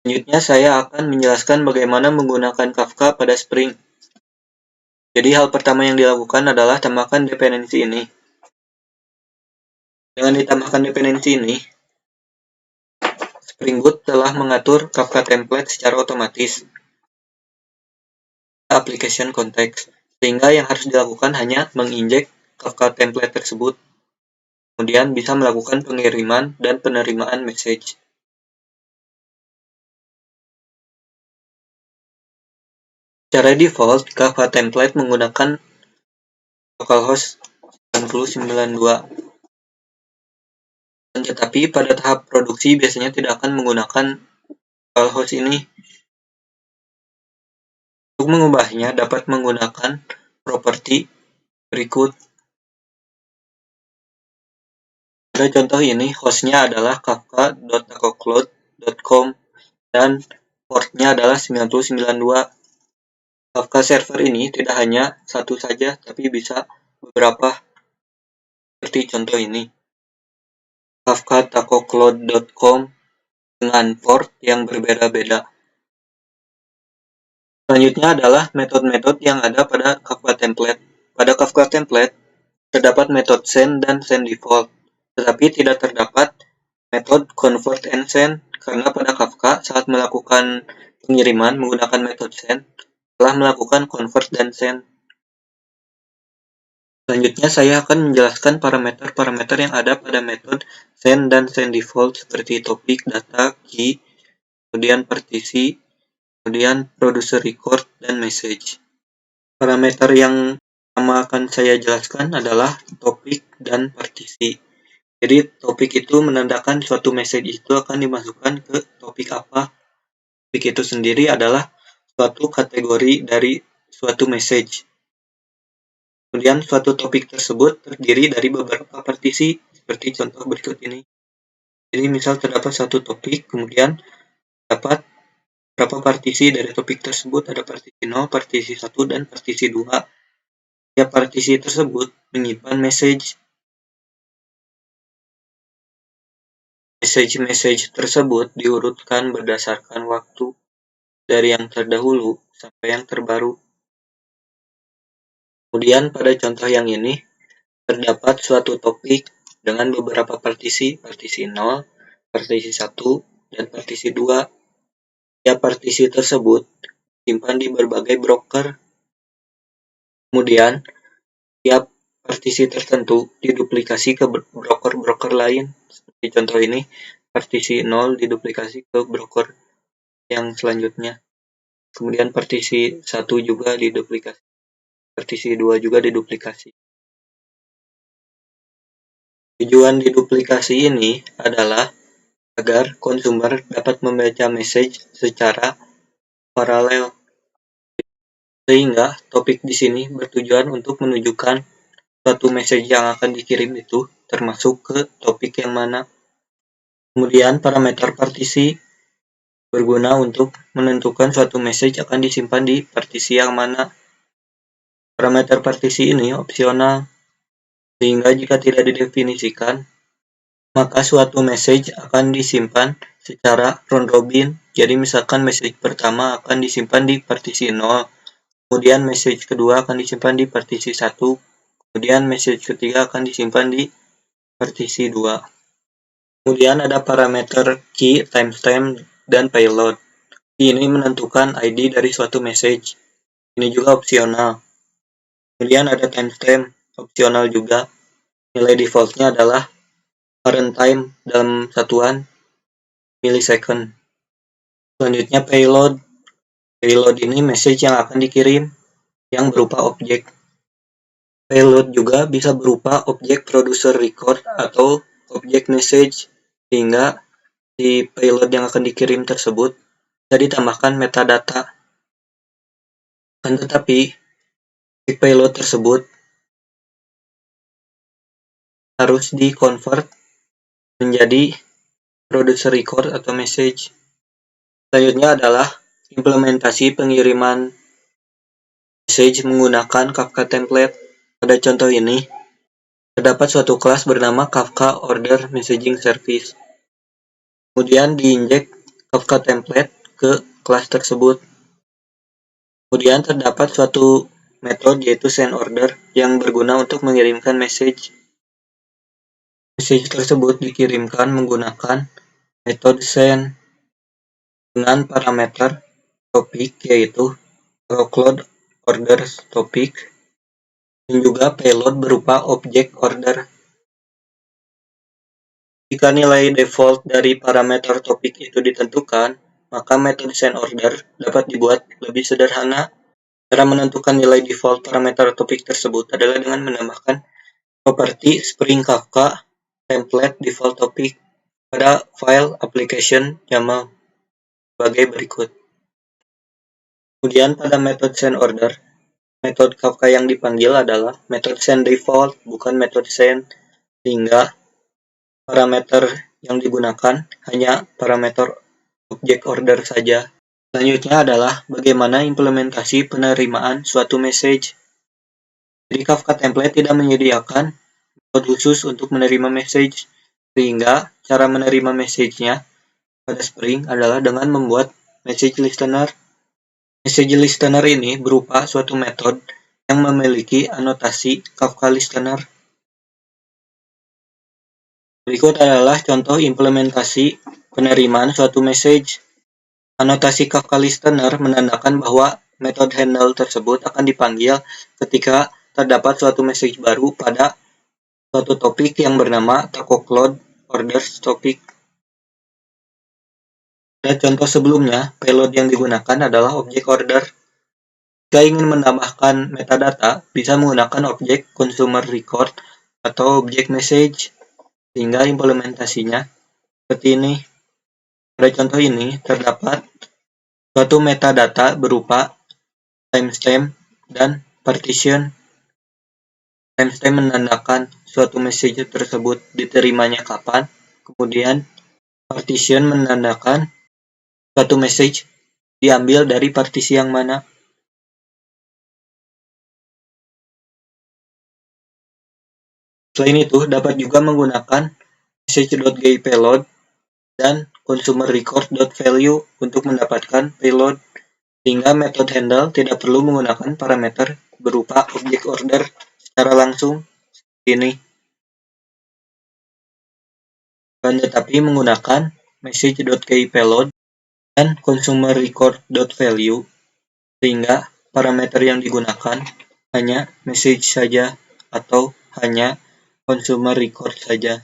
Selanjutnya saya akan menjelaskan bagaimana menggunakan Kafka pada Spring. Jadi hal pertama yang dilakukan adalah tambahkan dependensi ini. Dengan ditambahkan dependensi ini, Spring Boot telah mengatur Kafka template secara otomatis. Application context, sehingga yang harus dilakukan hanya menginjek Kafka template tersebut. Kemudian bisa melakukan pengiriman dan penerimaan message. Secara default, Kafka template menggunakan localhost 9092. Tetapi pada tahap produksi biasanya tidak akan menggunakan localhost ini. Untuk mengubahnya dapat menggunakan properti berikut. Pada contoh ini, hostnya adalah kafka.tacocloud.com dan portnya adalah 9092. Kafka server ini tidak hanya satu saja, tapi bisa beberapa, seperti contoh ini. kafka.tacocloud.com dengan port yang berbeda-beda. Selanjutnya adalah metode-metode yang ada pada Kafka template. Pada Kafka template, terdapat metode send dan send default, tetapi tidak terdapat metode convert and send, karena pada Kafka saat melakukan pengiriman menggunakan metode send, telah melakukan convert dan send. Selanjutnya saya akan menjelaskan parameter-parameter yang ada pada metode send dan send default seperti topik, data, key, kemudian partisi, kemudian producer record, dan message. Parameter yang pertama akan saya jelaskan adalah topik dan partisi. Jadi topik itu menandakan suatu message itu akan dimasukkan ke topik apa. Topik itu sendiri adalah suatu kategori dari suatu message. Kemudian suatu topik tersebut terdiri dari beberapa partisi, seperti contoh berikut ini. Jadi misal terdapat satu topik, kemudian dapat berapa partisi dari topik tersebut, ada partisi 0, partisi 1, dan partisi 2. Setiap partisi tersebut menyimpan message. Message tersebut diurutkan berdasarkan waktu dari yang terdahulu sampai yang terbaru. Kemudian pada contoh yang ini, terdapat suatu topik dengan beberapa partisi, partisi 0, partisi 1, dan partisi 2. Setiap partisi tersebut disimpan di berbagai broker. Kemudian, setiap partisi tertentu diduplikasi ke broker-broker lain. Seperti contoh ini, partisi 0 diduplikasi ke broker yang selanjutnya. Kemudian partisi 1 juga diduplikasi. Partisi 2 juga diduplikasi. Tujuan diduplikasi ini adalah agar konsumer dapat membaca message secara paralel. Sehingga topik di sini bertujuan untuk menunjukkan suatu message yang akan dikirim itu termasuk ke topik yang mana. Kemudian parameter partisi berguna untuk menentukan suatu message akan disimpan di partisi yang mana. Parameter partisi ini opsional, sehingga jika tidak didefinisikan, maka suatu message akan disimpan secara round robin. Jadi misalkan message pertama akan disimpan di partisi 0, kemudian message kedua akan disimpan di partisi 1, kemudian message ketiga akan disimpan di partisi 2. Kemudian ada parameter key, timestamp, dan payload. Key ini menentukan ID dari suatu message. Ini juga opsional. Kemudian ada timestamp, opsional juga. Nilai defaultnya adalah current time dalam satuan millisecond. Selanjutnya payload. Payload ini message yang akan dikirim yang berupa objek. Payload juga bisa berupa objek producer record atau objek message, sehingga di payload yang akan dikirim tersebut bisa ditambahkan metadata. Akan tetapi di payload tersebut harus di-convert menjadi producer record atau message. Selanjutnya adalah implementasi pengiriman message menggunakan Kafka template. Pada contoh ini, terdapat suatu kelas bernama Kafka Order Messaging Service. Kemudian diinjek Kafka template ke kelas tersebut. Kemudian terdapat suatu metode yaitu send order yang berguna untuk mengirimkan message. Message tersebut dikirimkan menggunakan metode send dengan parameter topik yaitu workload order topik dan juga payload berupa object order. Jika nilai default dari parameter topik itu ditentukan, maka metode send order dapat dibuat lebih sederhana. Cara menentukan nilai default parameter topik tersebut adalah dengan menambahkan properti Spring Kafka template default topic pada file application YAML sebagai berikut. Kemudian pada metode send order, metode Kafka yang dipanggil adalah metode send default, bukan metode send, sehingga parameter yang digunakan hanya parameter object order saja. Selanjutnya adalah bagaimana implementasi penerimaan suatu message. Jadi Kafka template tidak menyediakan metode khusus untuk menerima message, sehingga cara menerima message-nya pada Spring adalah dengan membuat message listener. Message listener ini berupa suatu metode yang memiliki anotasi Kafka listener. Berikut adalah contoh implementasi penerimaan suatu message. Anotasi Kafka listener menandakan bahwa metode handle tersebut akan dipanggil ketika terdapat suatu message baru pada suatu topik yang bernama workload orders topic. Pada contoh sebelumnya, payload yang digunakan adalah object order. Jika ingin menambahkan metadata, bisa menggunakan objek consumer record atau objek message, sehingga implementasinya seperti ini. Pada contoh ini, terdapat suatu metadata berupa timestamp dan partition. Timestamp menandakan suatu message tersebut diterimanya kapan, kemudian partition menandakan suatu message diambil dari partisi yang mana. Selain itu, dapat juga menggunakan message.getPayload dan consumerRecord.value untuk mendapatkan payload, sehingga metode handle tidak perlu menggunakan parameter berupa object order secara langsung seperti ini, tetapi menggunakan message.getPayload dan consumerRecord.value, sehingga parameter yang digunakan hanya message saja atau hanya consumer record saja.